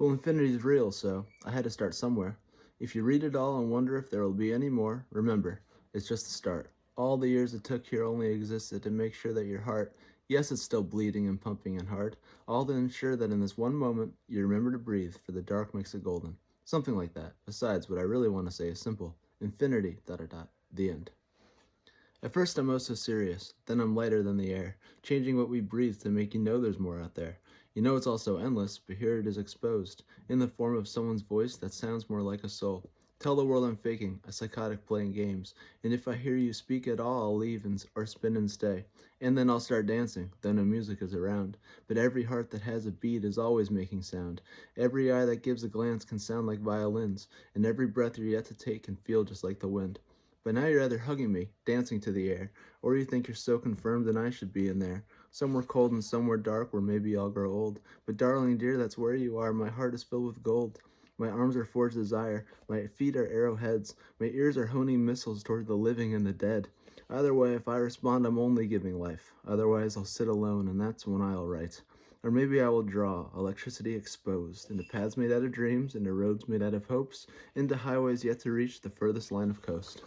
Well, infinity's real, so I had to start somewhere. If you read it all and wonder if there will be any more, remember, it's just the start. All the years it took here only existed to make sure that your heart, yes, it's still bleeding and pumping and hard, all to ensure that in this one moment, you remember to breathe, for the dark makes it golden. Something like that. Besides, what I really want to say is simple. Infinity, ... the end. At first I'm oh so serious, then I'm lighter than the air, changing what we breathe to make you know there's more out there. You know it's also endless, but here it is exposed, in the form of someone's voice that sounds more like a soul. Tell the world I'm faking, a psychotic playing games, and if I hear you speak at all, I'll leave or spin and stay. And then I'll start dancing, though no music is around. But every heart that has a beat is always making sound. Every eye that gives a glance can sound like violins, and every breath you're yet to take can feel just like the wind. But now you're either hugging me, dancing to the air, or you think you're so confirmed and I should be in there. Somewhere cold and somewhere dark where maybe I'll grow old. But darling dear, that's where you are, my heart is filled with gold. My arms are forged desire, my feet are arrowheads, my ears are honing missiles toward the living and the dead. Either way, if I respond, I'm only giving life. Otherwise, I'll sit alone, and that's when I'll write. Or maybe I will draw, electricity exposed, into paths made out of dreams, into roads made out of hopes, into highways yet to reach the furthest line of coast.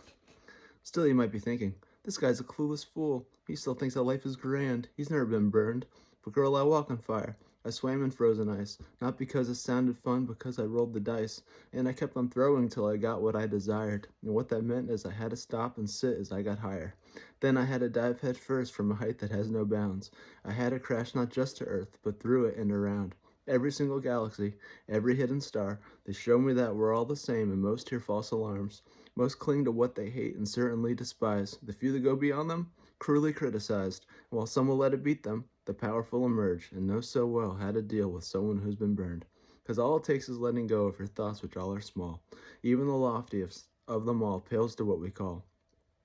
Still, you might be thinking, this guy's a clueless fool. He still thinks that life is grand. He's never been burned. But girl, I walk on fire. I swam in frozen ice, not because it sounded fun, because I rolled the dice, and I kept on throwing till I got what I desired, and what that meant is I had to stop and sit as I got higher. Then I had to dive head first from a height that has no bounds. I had to crash not just to Earth, but through it and around. Every single galaxy, every hidden star, they show me that we're all the same, and most hear false alarms. Most cling to what they hate and certainly despise. The few that go beyond them, cruelly criticized. While some will let it beat them, the powerful emerge and know so well how to deal with someone who's been burned. Because all it takes is letting go of your thoughts, which all are small. Even the loftiest of them all pales to what we call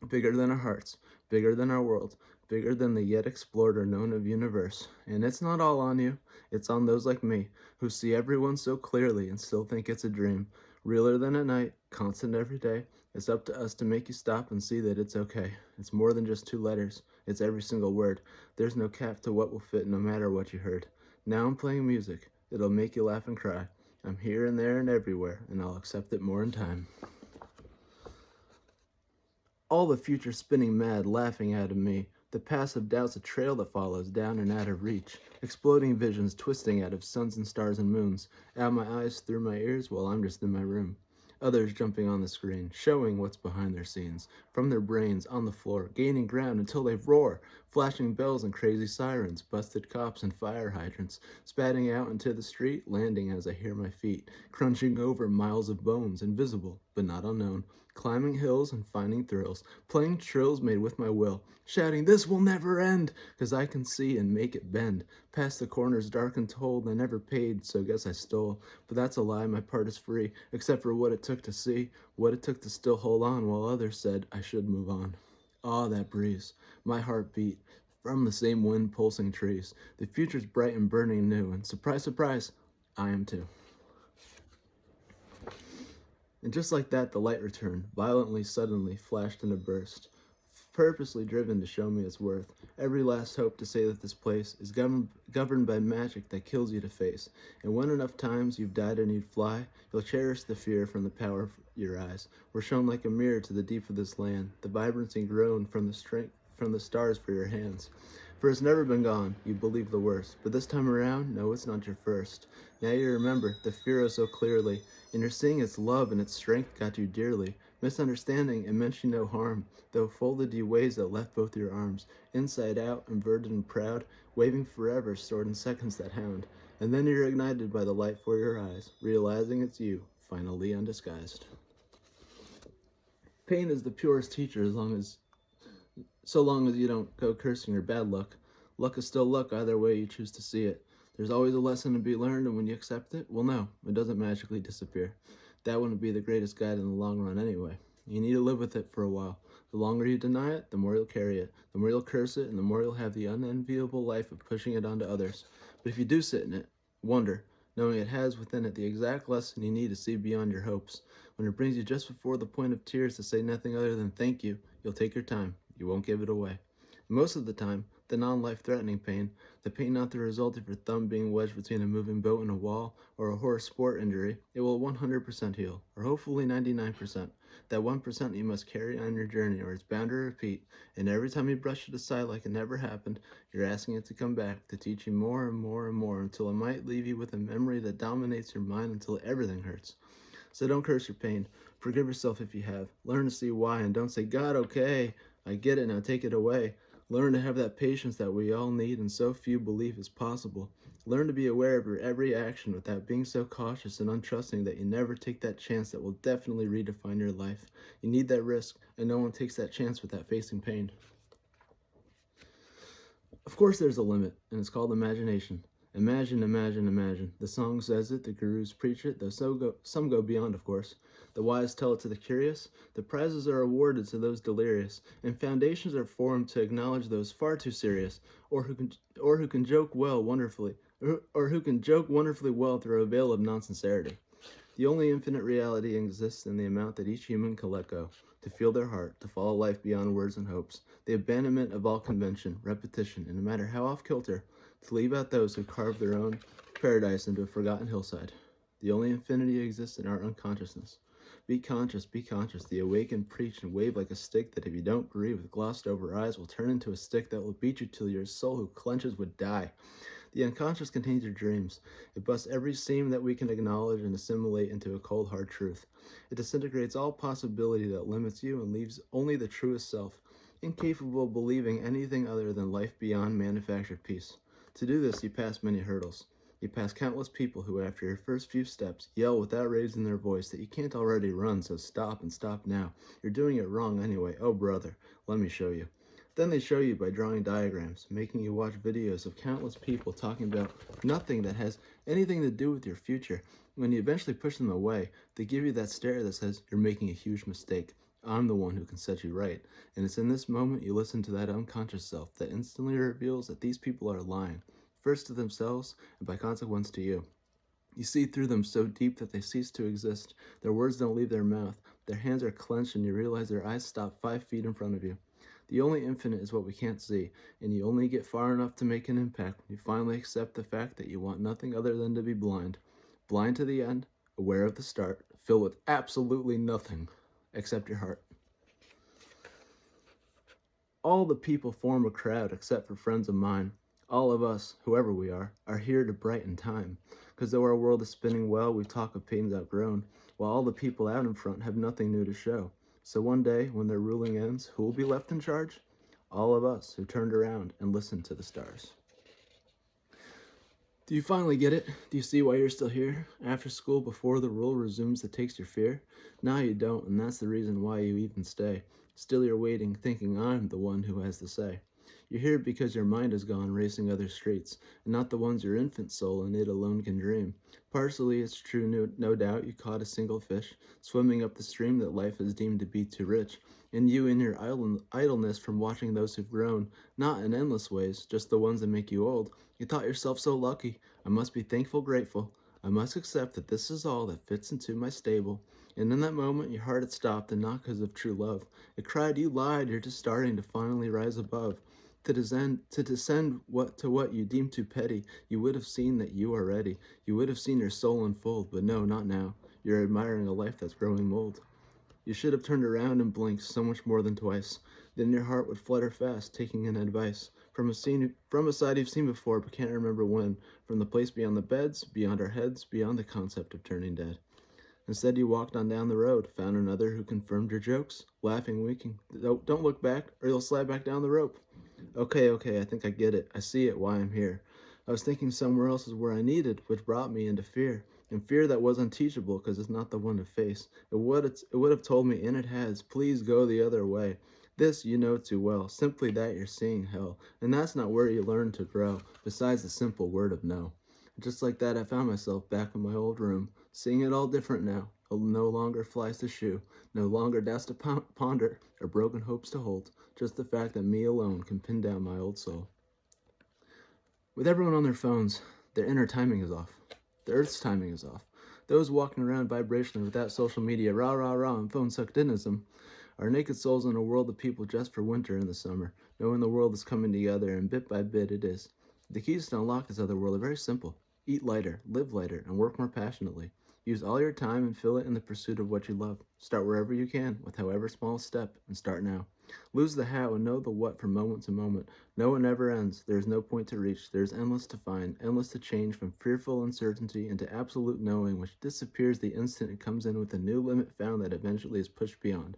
bigger than our hearts, bigger than our world, bigger than the yet explored or known of universe. And it's not all on you, it's on those like me, who see everyone so clearly and still think it's a dream. Realer than at night, constant every day. It's up to us to make you stop and see that it's okay. It's more than just 2 letters, it's every single word. There's no cap to what will fit no matter what you heard. Now I'm playing music, it'll make you laugh and cry. I'm here and there and everywhere, and I'll accept it more in time. All the future spinning mad, laughing out of me. The passive doubt's a trail that follows down and out of reach. Exploding visions twisting out of suns and stars and moons. Out my eyes, through my ears, while I'm just in my room. Others jumping on the screen, showing what's behind their scenes. From their brains, on the floor, gaining ground until they roar. Flashing bells and crazy sirens, busted cops and fire hydrants. Spatting out into the street, landing as I hear my feet. Crunching over miles of bones, invisible, but not unknown. Climbing hills and finding thrills, playing trills made with my will, shouting, this will never end, 'cause I can see and make it bend. Past the corners dark and told, I never paid, so guess I stole. But that's a lie, my part is free, except for what it took to see, what it took to still hold on while others said I should move on. Ah, that breeze, my heart beat, from the same wind pulsing trees. The future's bright and burning new, and surprise, surprise, I am too. And just like that, the light returned, violently, suddenly, flashed in a burst, purposely driven to show me its worth. Every last hope to say that this place is governed by magic that kills you to face. And when enough times you've died and you'd fly, you'll cherish the fear from the power of your eyes. We're shown like a mirror to the deep of this land, the vibrancy grown from the strength from the stars for your hands. For it's never been gone, you believe the worst, but this time around, no, it's not your first. Now you remember the fear so clearly, and you're seeing its love and its strength got you dearly. Misunderstanding it meant you no harm, though folded you ways that left both your arms, inside out, inverted and proud, waving forever, stored in seconds that hound. And then you're ignited by the light for your eyes, realizing it's you, finally undisguised. Pain is the purest teacher so long as you don't go cursing your bad luck. Luck is still luck either way you choose to see it. There's always a lesson to be learned, and when you accept it, well, no, it doesn't magically disappear. That wouldn't be the greatest guide in the long run anyway. You need to live with it for a while. The longer you deny it, the more you'll carry it, the more you'll curse it, and the more you'll have the unenviable life of pushing it onto others. But if you do sit in it, wonder, knowing it has within it the exact lesson you need to see beyond your hopes. When it brings you just before the point of tears to say nothing other than thank you, you'll take your time. You won't give it away. Most of the time, the non-life-threatening pain, the pain not the result of your thumb being wedged between a moving boat and a wall, or a horse sport injury, it will 100% heal, or hopefully 99%. That 1% you must carry on your journey, or it's bound to repeat, and every time you brush it aside like it never happened, you're asking it to come back, to teach you more and more and more, until it might leave you with a memory that dominates your mind until everything hurts. So don't curse your pain. Forgive yourself if you have. Learn to see why, and don't say, God, okay, I get it, now take it away. Learn to have that patience that we all need and so few believe is possible. Learn to be aware of your every action without being so cautious and untrusting that you never take that chance that will definitely redefine your life. You need that risk, and no one takes that chance without facing pain. Of course there's a limit, and it's called imagination. Imagine, imagine, imagine. The song says it, the gurus preach it, though some go beyond, of course. The wise tell it to the curious, the prizes are awarded to those delirious, and foundations are formed to acknowledge those far too serious, or who can joke wonderfully well through a veil of non-sincerity. The only infinite reality exists in the amount that each human can let go, to feel their heart, to follow life beyond words and hopes, the abandonment of all convention, repetition, and no matter how off-kilter, to leave out those who carve their own paradise into a forgotten hillside. The only infinity exists in our unconsciousness. Be conscious, the awakened preach and wave like a stick that if you don't agree with glossed over eyes will turn into a stick that will beat you till your soul who clenches would die. The unconscious contains your dreams. It busts every seam that we can acknowledge and assimilate into a cold hard truth. It disintegrates all possibility that limits you and leaves only the truest self, incapable of believing anything other than life beyond manufactured peace. To do this, you pass many hurdles. You pass countless people who, after your first few steps, yell without raising their voice that you can't already run, so stop and stop now. You're doing it wrong anyway. Oh, brother, let me show you. Then they show you by drawing diagrams, making you watch videos of countless people talking about nothing that has anything to do with your future. When you eventually push them away, they give you that stare that says, you're making a huge mistake. I'm the one who can set you right. And it's in this moment you listen to that unconscious self that instantly reveals that these people are lying, first to themselves and by consequence to you. You see through them so deep that they cease to exist. Their words don't leave their mouth. Their hands are clenched and you realize their eyes stop 5 feet in front of you. The only infinite is what we can't see, and you only get far enough to make an impact when you finally accept the fact that you want nothing other than to be blind. Blind to the end, aware of the start, filled with absolutely nothing except your heart. All the people form a crowd except for friends of mine. All of us, whoever we are here to brighten time. Because though our world is spinning well, we talk of pains outgrown, while all the people out in front have nothing new to show. So one day, when their ruling ends, who will be left in charge? All of us who turned around and listened to the stars. Do you finally get it? Do you see why you're still here? After school, before the rule resumes that takes your fear? Now you don't, and that's the reason why you even stay. Still you're waiting, thinking I'm the one who has the say. You're here because your mind is gone racing other streets, and not the ones your infant soul and it alone can dream. Partially it's true, no doubt, you caught a single fish, swimming up the stream that life has deemed to be too rich, and you in your idleness from watching those who've grown, not in endless ways, just the ones that make you old. You thought yourself so lucky. I must be thankful, grateful. I must accept that this is all that fits into my stable. And in that moment, your heart had stopped, and not because of true love. It cried, you lied, you're just starting to finally rise above. To descend to what you deem too petty, you would have seen that you are ready. You would have seen your soul unfold, but no, not now. You're admiring a life that's growing mold. You should have turned around and blinked so much more than twice. Then your heart would flutter fast, taking in advice. From a side you've seen before, but can't remember when. From the place beyond the beds, beyond our heads, beyond the concept of turning dead. Instead, you walked on down the road, found another who confirmed your jokes, laughing, winking. Don't look back, or you'll slide back down the rope. Okay, I think I get it. I see it, why I'm here. I was thinking somewhere else is where I needed, which brought me into fear. And fear that was unteachable, because it's not the one to face. It would have told me, and it has, please go the other way. This you know too well, simply that you're seeing hell. And that's not where you learn to grow, besides the simple word of no. Just like that, I found myself back in my old room, seeing it all different now. No longer flies to shoe, no longer doubts to ponder, or broken hopes to hold, just the fact that me alone can pin down my old soul. With everyone on their phones, their inner timing is off. The Earth's timing is off. Those walking around vibrationally without social media, rah, rah, rah, and phone sucked inism, Our naked souls in a world of people dressed for winter and the summer, knowing the world is coming together, and bit by bit it is. The keys to unlock this other world are very simple. Eat lighter, live lighter, and work more passionately. Use all your time and fill it in the pursuit of what you love. Start wherever you can, with however small a step, and start now. Lose the how and know the what from moment to moment. No one never ends. There is no point to reach. There is endless to find, endless to change from fearful uncertainty into absolute knowing, which disappears the instant it comes in with a new limit found that eventually is pushed beyond.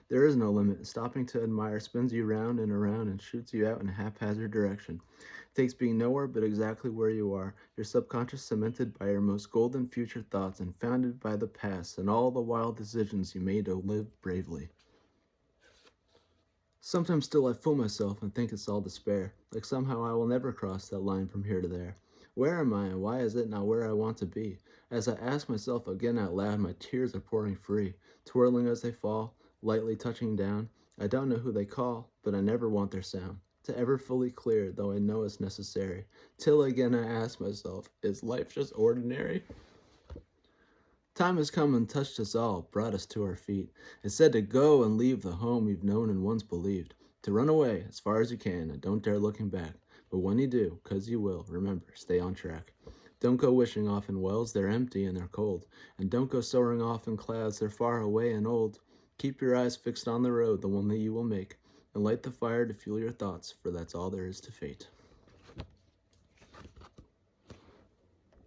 There is no limit. Stopping to admire spins you round and around and shoots you out in a haphazard direction. It takes being nowhere but exactly where you are, your subconscious cemented by your most golden future thoughts and founded by the past and all the wild decisions you made to live bravely. Sometimes still I fool myself and think it's all despair, like somehow I will never cross that line from here to there. Where am I and why is it not where I want to be? As I ask myself again out loud, my tears are pouring free, twirling as they fall, lightly touching down. I don't know who they call, but I never want their sound to ever fully clear, though I know it's necessary. Till again I ask myself, is life just ordinary? Time has come and touched us all, brought us to our feet. It said to go and leave the home you've known and once believed. To run away as far as you can and don't dare looking back. But when you do, 'cause you will, remember, stay on track. Don't go wishing off in wells, they're empty and they're cold. And don't go soaring off in clouds, they're far away and old. Keep your eyes fixed on the road, the one that you will make. And light the fire to fuel your thoughts, for that's all there is to fate.